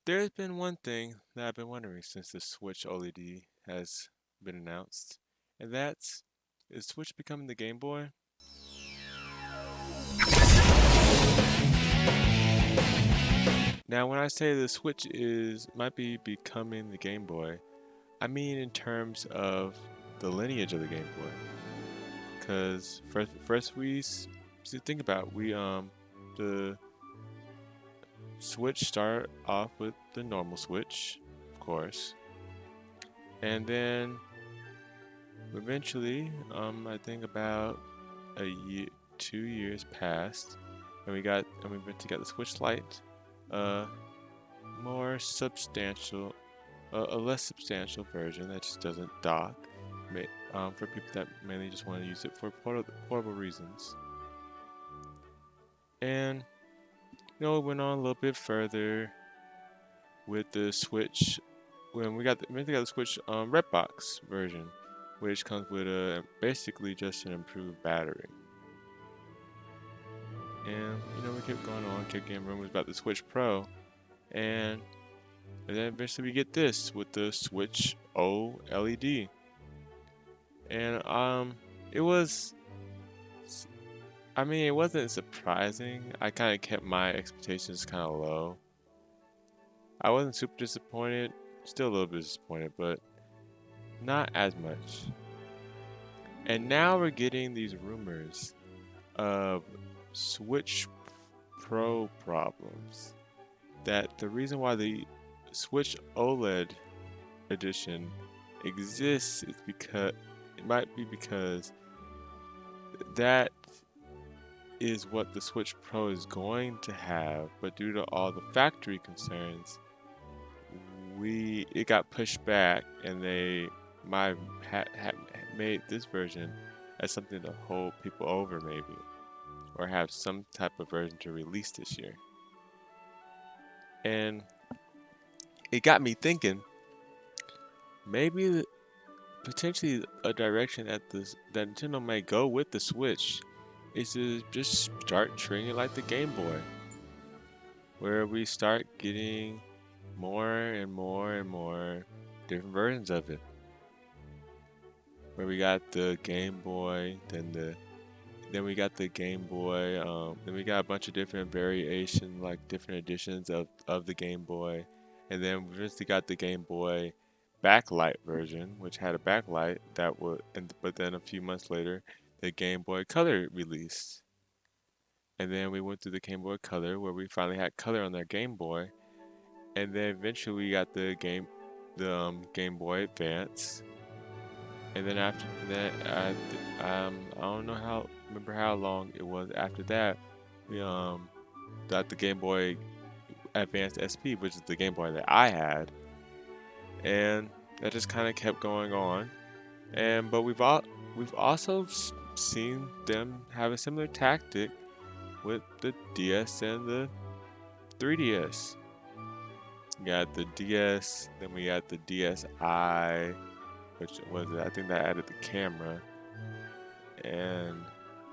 There's been one thing that I've been wondering since the Switch OLED has been announced, and that's, is Switch becoming the Game Boy? Now, when I say the Switch is might be becoming the Game Boy, I mean in terms of the lineage of the Game Boy. Because first think about the Switch started off with the normal Switch, of course, and then eventually, I think about a year, 2 years passed, and we went to get the Switch Lite, uh, more substantial, a less substantial version that just doesn't dock, for people that mainly just want to use it for portable reasons. And it went on a little bit further with the Switch when we got the Switch Redbox version, which comes with a basically just an improved battery. And we kept going on, kept getting rumors about the Switch Pro, and, and then eventually we get this with the Switch OLED. And it was, I mean, it wasn't surprising. I kind of kept my expectations kind of low. I wasn't super disappointed, still a little bit disappointed, but not as much. And now we're getting these rumors of Switch Pro problems. That the reason why the Switch OLED edition exists is because it might be because that is what the Switch Pro is going to have, but due to all the factory concerns, it got pushed back, and they might have made this version as something to hold people over, maybe, or have some type of version to release this year. And it got me thinking, maybe potentially a direction that Nintendo may go with the Switch is to just start treating it like the Game Boy, where we start getting more and more and more different versions of it. Where we got the Game Boy, then we got the Game Boy, then we got a bunch of different variations, like different editions of the Game Boy, and then we just got the Game Boy backlight version, which had a backlight but then a few months later, the Game Boy Color released, and then we went through the Game Boy Color, where we finally had color on our Game Boy, and then eventually we got the Game Boy Advance, and then after that, I don't know remember how long it was after that. We got the Game Boy Advance SP, which is the Game Boy that I had, and that just kind of kept going on. But we've also seen them have a similar tactic with the DS and the 3DS. We got the DS, then we got the DSi, which was I think that added the camera, and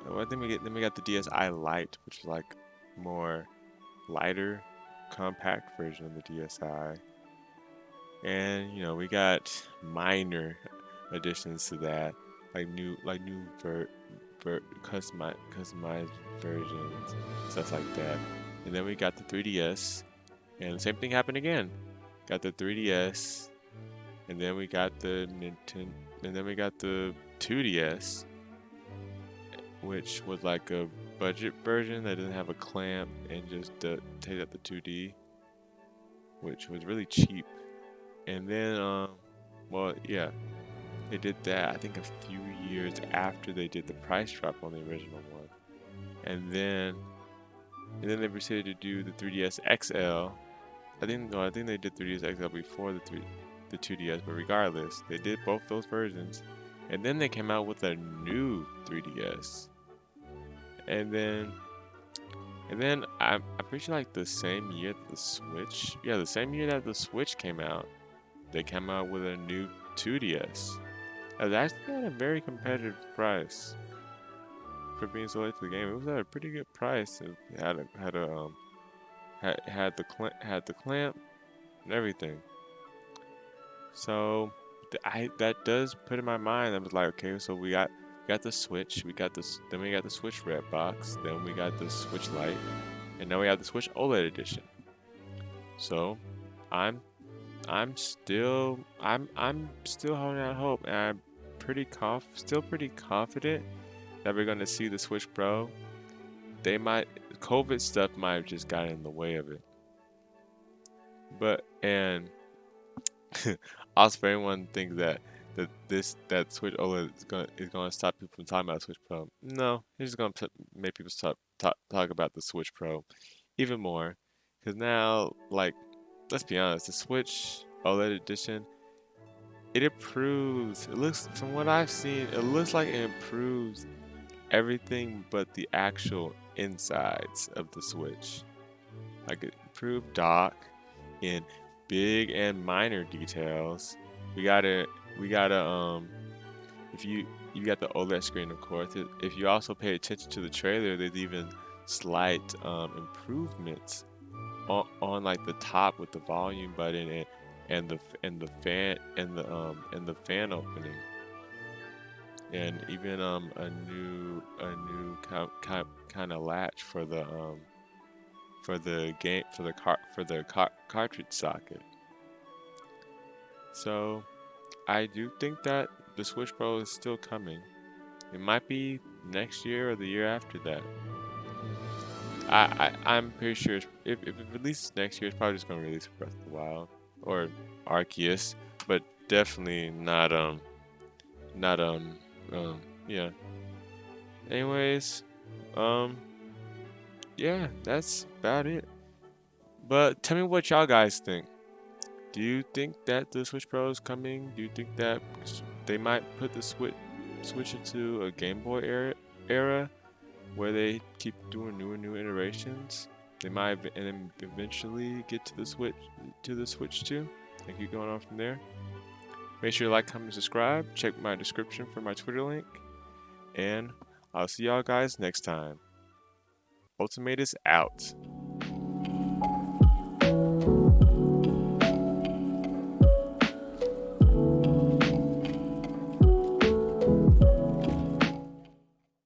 I think we got the DSi Lite, which is like more lighter, compact version of the DSi, and we got minor additions to that, like new customized versions, stuff like that, and then we got the 3DS, and the same thing happened again. Got the 3DS, and then we got the Nintendo, and then we got the 2DS, which was like a budget version that didn't have a clamp and just takes out the 2D, which was really cheap. And then, well, yeah, they did that I think a few years after they did the price drop on the original one, and then they proceeded to do the 3DS XL. I think they did 3DS XL before the 2DS, but regardless, they did both those versions, and then they came out with a new 3DS, and then I'm pretty sure like the same year that the same year that the Switch came out, they came out with a new 2DS. It was actually at a very competitive price for being so late to the game. It was at a pretty good price. It had the clamp, and everything. So that does put in my mind. I was like, okay, so we got the Switch, we got this, then we got the Switch Red box, then we got the Switch Lite, and now we have the Switch OLED edition. So I'm I'm still holding out hope, and I'm still pretty confident that we're gonna see the Switch Pro. They might COVID stuff might have just gotten in the way of it, but and also, for anyone thinks that Switch OLED is gonna stop people from talking about Switch Pro. No, it's just gonna make people stop talk about the Switch Pro even more, because now, like, let's be honest, the Switch OLED edition, it improves. It looks, from what I've seen, it looks like it improves everything but the actual insides of the Switch. Like, it improved dock in big and minor details. We gotta we gotta if you got the OLED screen, of course. If you also pay attention to the trailer, there's even slight improvements on like the top with the volume button and the fan opening, and even a new kind of latch for the game for the cartridge socket. So I do think that the Switch Pro is still coming. It might be next year or the year after that. I'm pretty sure if it releases next year, it's probably just gonna release Breath of the Wild or Arceus, but definitely not yeah. Anyways, um yeah, that's about it. But tell me what y'all guys think. Do you think that the Switch Pro is coming? Do you think that they might put the switch into a Game Boy era where they keep doing new iterations? They might and then eventually get to the Switch 2 and keep going on from there. Make sure to like, comment, and subscribe. Check my description for my Twitter link, and I'll see y'all guys next time. Ultimate is out.